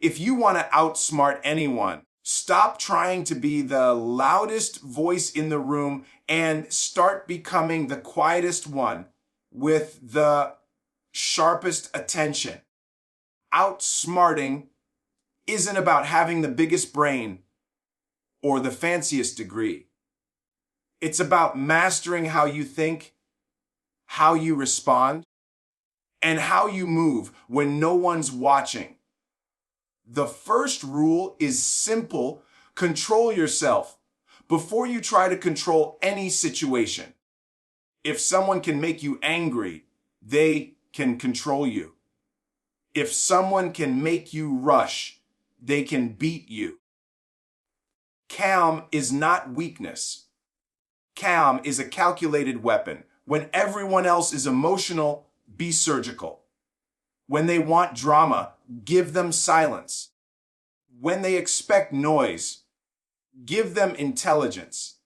If you want to outsmart anyone, stop trying to be the loudest voice in the room and start becoming the quietest one with the sharpest attention. Outsmarting isn't about having the biggest brain or the fanciest degree. It's about mastering how you think, how you respond, and how you move when no one's watching. The first rule is simple: control yourself before you try to control any situation. If someone can make you angry, they can control you. If someone can make you rush, they can beat you. Calm is not weakness. Calm is a calculated weapon. When everyone else is emotional, be surgical. When they want drama, give them silence. When they expect noise, give them intelligence.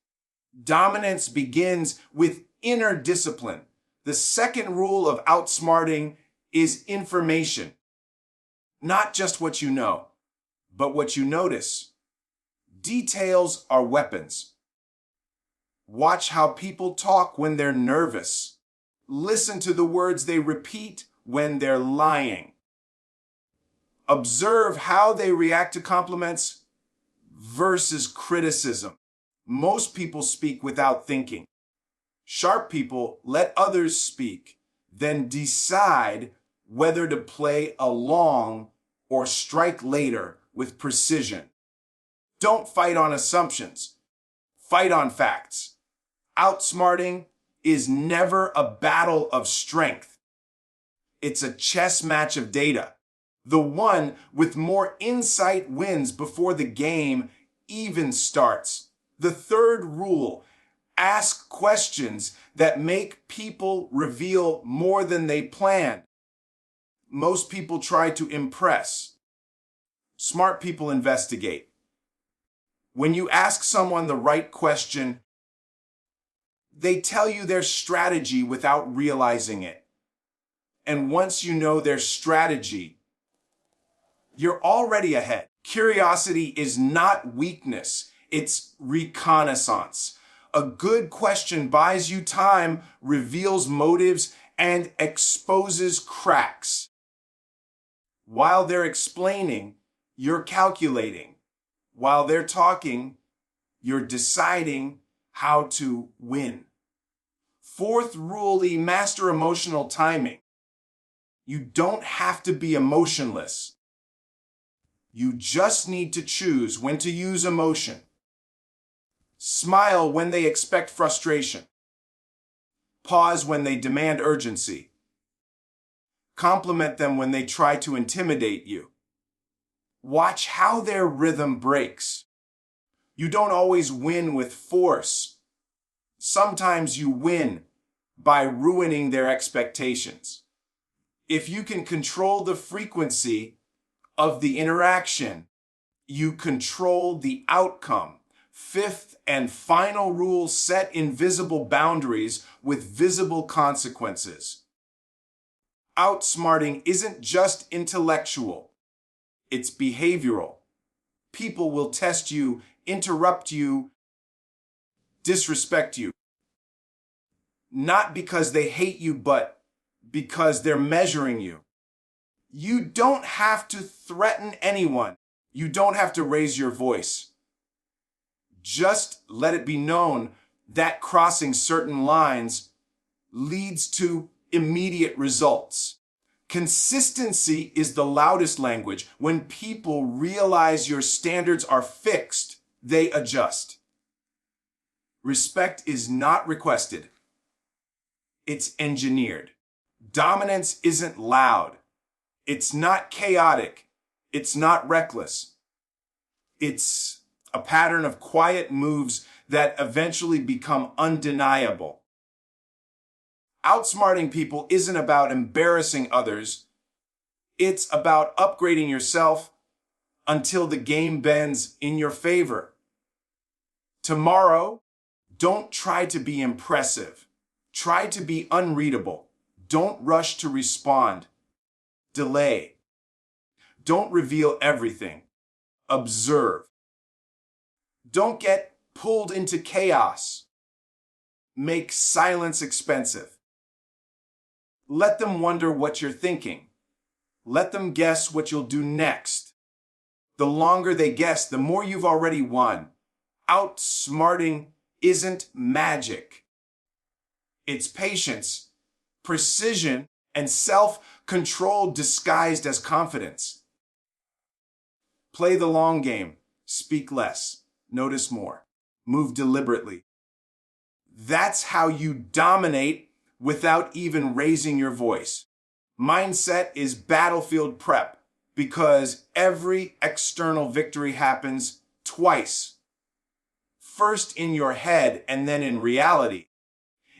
Dominance begins with inner discipline. The second rule of outsmarting is information. Not just what you know, but what you notice. Details are weapons. Watch how people talk when they're nervous. Listen to the words they repeat when they're lying. Observe how they react to compliments versus criticism. Most people speak without thinking. Sharp people let others speak, then decide whether to play along or strike later with precision. Don't fight on assumptions. Fight on facts. Outsmarting is never a battle of strength. It's a chess match of data. The one with more insight wins before the game even starts. The third rule: ask questions that make people reveal more than they planned. Most people try to impress. Smart people investigate. When you ask someone the right question, they tell you their strategy without realizing it. And once you know their strategy, you're already ahead. Curiosity is not weakness, it's reconnaissance. A good question buys you time, reveals motives, and exposes cracks. While they're explaining, you're calculating. While they're talking, you're deciding how to win. Fourth rule: master emotional timing. You don't have to be emotionless. You just need to choose when to use emotion. Smile when they expect frustration. Pause when they demand urgency. Compliment them when they try to intimidate you. Watch how their rhythm breaks. You don't always win with force. Sometimes you win by ruining their expectations. If you can control the frequency of the interaction, you control the outcome. Fifth and final rule: set invisible boundaries with visible consequences. Outsmarting isn't just intellectual, it's behavioral. People will test you, interrupt you, disrespect you. Not because they hate you, but because they're measuring you. You don't have to threaten anyone. You don't have to raise your voice. Just let it be known that crossing certain lines leads to immediate results. Consistency is the loudest language. When people realize your standards are fixed, they adjust. Respect is not requested. It's engineered. Dominance isn't loud. It's not chaotic. It's not reckless. It's a pattern of quiet moves that eventually become undeniable. Outsmarting people isn't about embarrassing others. It's about upgrading yourself until the game bends in your favor. Tomorrow, don't try to be impressive. Try to be unreadable. Don't rush to respond. Delay. Don't reveal everything. Observe. Don't get pulled into chaos. Make silence expensive. Let them wonder what you're thinking. Let them guess what you'll do next. The longer they guess, the more you've already won. Outsmarting isn't magic. It's patience, precision, and self-control disguised as confidence. Play the long game. Speak less. Notice more. Move deliberately. That's how you dominate without even raising your voice. Mindset is battlefield prep because every external victory happens twice. First in your head and then in reality.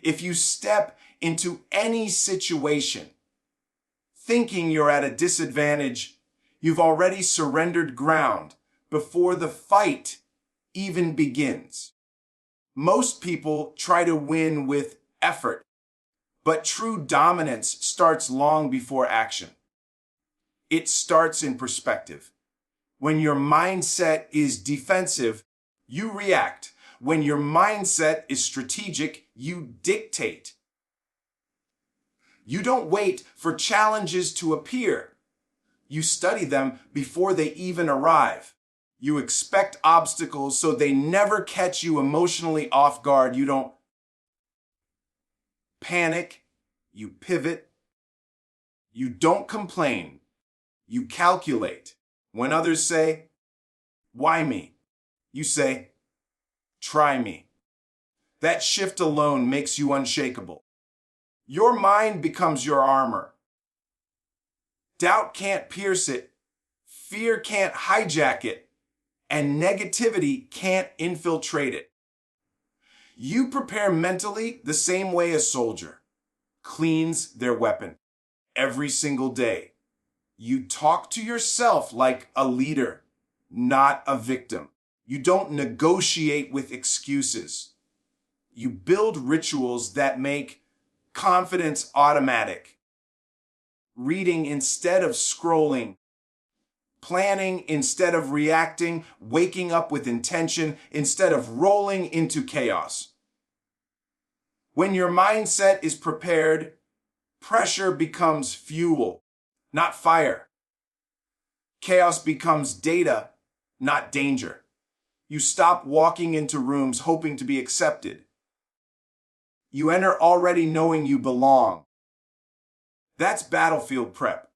If you step into any situation thinking you're at a disadvantage, you've already surrendered ground before the fight even begins. Most people try to win with effort, but true dominance starts long before action. It starts in perspective. When your mindset is defensive, you react. When your mindset is strategic, you dictate. You don't wait for challenges to appear. You study them before they even arrive. You expect obstacles so they never catch you emotionally off guard. You don't panic. You pivot. You don't complain. You calculate. When others say, "Why me?" you say, "Try me." That shift alone makes you unshakable. Your mind becomes your armor. Doubt can't pierce it. Fear can't hijack it. And negativity can't infiltrate it. You prepare mentally the same way a soldier cleans their weapon every single day. You talk to yourself like a leader, not a victim. You don't negotiate with excuses. You build rituals that make confidence automatic. Reading instead of scrolling. Planning instead of reacting, waking up with intention instead of rolling into chaos. When your mindset is prepared, pressure becomes fuel, not fire. Chaos becomes data, not danger. You stop walking into rooms hoping to be accepted. You enter already knowing you belong. That's battlefield prep.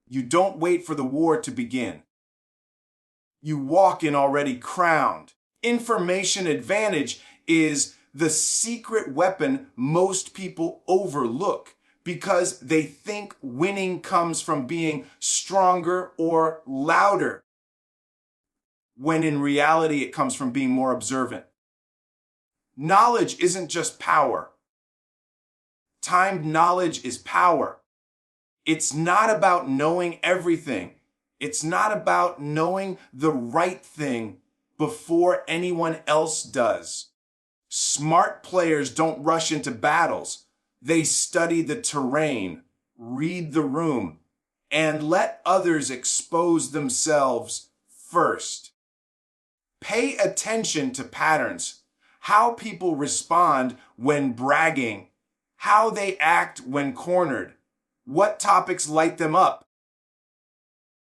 You don't wait for the war to begin. You walk in already crowned. Information advantage is the secret weapon most people overlook because they think winning comes from being stronger or louder, when in reality it comes from being more observant. Knowledge isn't just power. Timed knowledge is power. It's not about knowing everything. It's not about knowing the right thing before anyone else does. Smart players don't rush into battles. They study the terrain, read the room, and let others expose themselves first. Pay attention to patterns, how people respond when bragging, how they act when cornered. What topics light them up?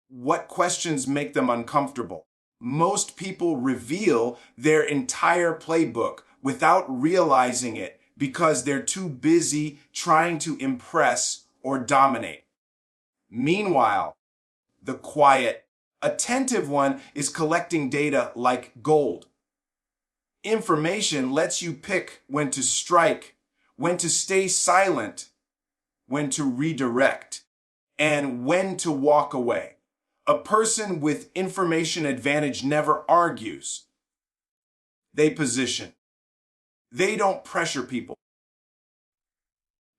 What questions make them uncomfortable? Most people reveal their entire playbook without realizing it because they're too busy trying to impress or dominate. Meanwhile, the quiet, attentive one is collecting data like gold. Information lets you pick when to strike, when to stay silent, when to redirect, and when to walk away. A person with information advantage never argues. They position. They don't pressure people.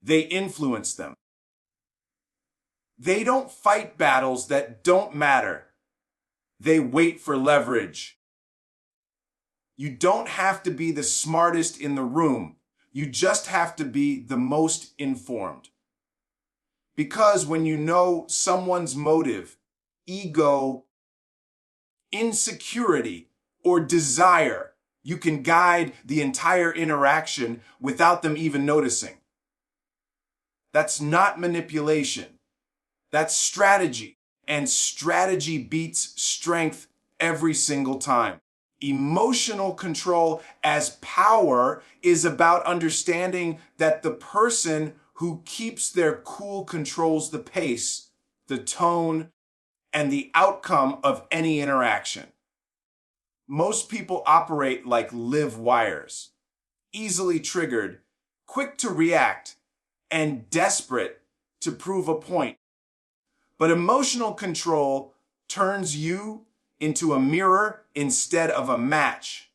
They influence them. They don't fight battles that don't matter. They wait for leverage. You don't have to be the smartest in the room. You just have to be the most informed. Because when you know someone's motive, ego, insecurity, or desire, you can guide the entire interaction without them even noticing. That's not manipulation. That's strategy. And strategy beats strength every single time. Emotional control as power is about understanding that the person who keeps their cool controls the pace, the tone, and the outcome of any interaction. Most people operate like live wires, easily triggered, quick to react, and desperate to prove a point. But emotional control turns you into a mirror instead of a match.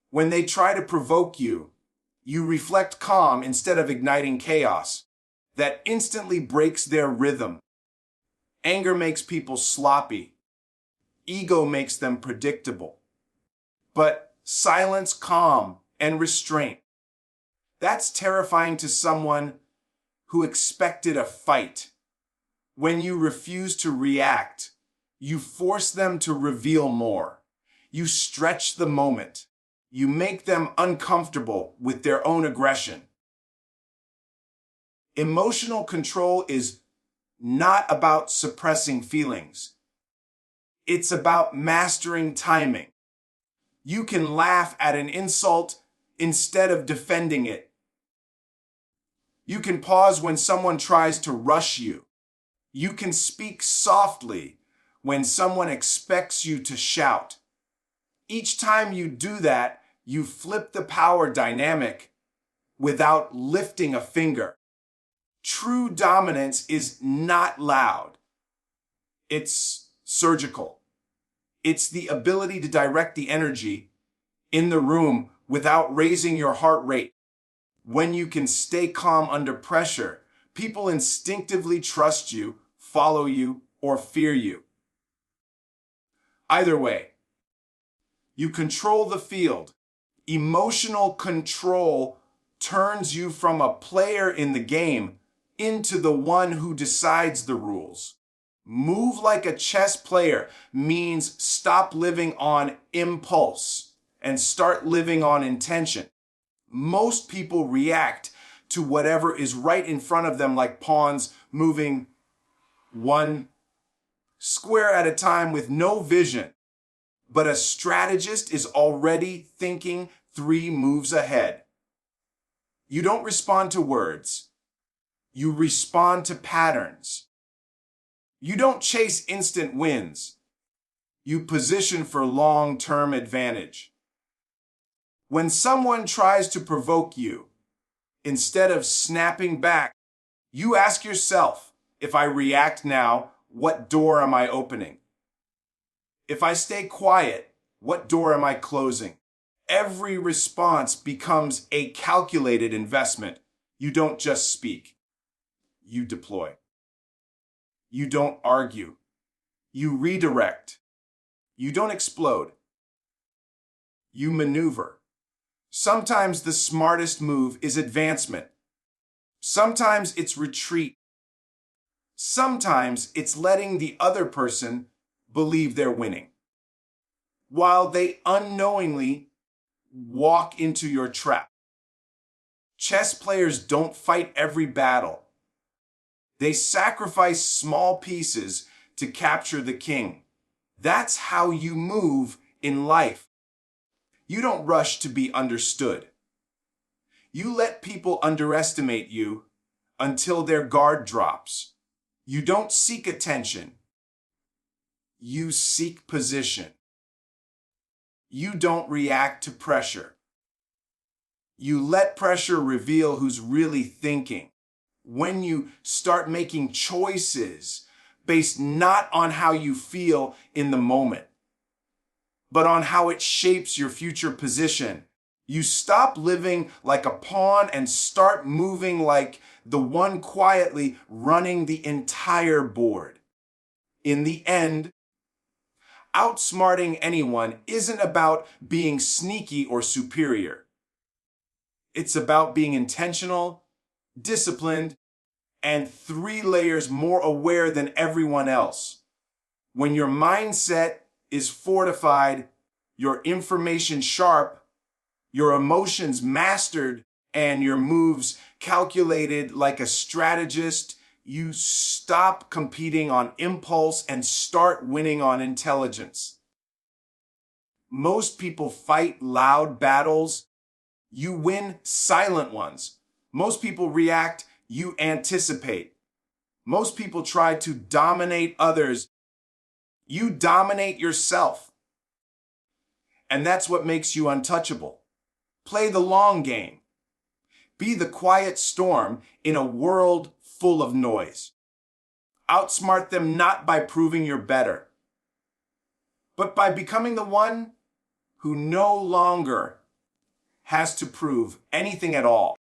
When they try to provoke you, you reflect calm instead of igniting chaos. That instantly breaks their rhythm. Anger makes people sloppy. Ego makes them predictable. But silence, calm, and restraint. That's terrifying to someone who expected a fight. When you refuse to react, you force them to reveal more. You stretch the moment. You make them uncomfortable with their own aggression. Emotional control is not about suppressing feelings. It's about mastering timing. You can laugh at an insult instead of defending it. You can pause when someone tries to rush you. You can speak softly when someone expects you to shout. Each time you do that, you flip the power dynamic without lifting a finger. True dominance is not loud. It's surgical. It's the ability to direct the energy in the room without raising your heart rate. When you can stay calm under pressure, people instinctively trust you, follow you, or fear you. Either way, you control the field. Emotional control turns you from a player in the game into the one who decides the rules. Move like a chess player means stop living on impulse and start living on intention. Most people react to whatever is right in front of them like pawns moving one square at a time with no vision. But a strategist is already thinking 3 moves ahead. You don't respond to words. You respond to patterns. You don't chase instant wins. You position for long-term advantage. When someone tries to provoke you, instead of snapping back, you ask yourself, if I react now, what door am I opening? If I stay quiet, what door am I closing? Every response becomes a calculated investment. You don't just speak. You deploy. You don't argue. You redirect. You don't explode. You maneuver. Sometimes the smartest move is advancement. Sometimes it's retreat. Sometimes it's letting the other person believe they're winning, while they unknowingly walk into your trap. Chess players don't fight every battle. They sacrifice small pieces to capture the king. That's how you move in life. You don't rush to be understood. You let people underestimate you until their guard drops. You don't seek attention. You seek position. You don't react to pressure. You let pressure reveal who's really thinking. When you start making choices based not on how you feel in the moment, but on how it shapes your future position, you stop living like a pawn and start moving like the one quietly running the entire board. In the end, outsmarting anyone isn't about being sneaky or superior. It's about being intentional, disciplined, and 3 layers more aware than everyone else. When your mindset is fortified, your information sharp, your emotions mastered, and your moves calculated like a strategist, you stop competing on impulse and start winning on intelligence. Most people fight loud battles. You win silent ones. Most people react. You anticipate. Most people try to dominate others. You dominate yourself. And that's what makes you untouchable. Play the long game. Be the quiet storm in a world full of noise. Outsmart them not by proving you're better, but by becoming the one who no longer has to prove anything at all.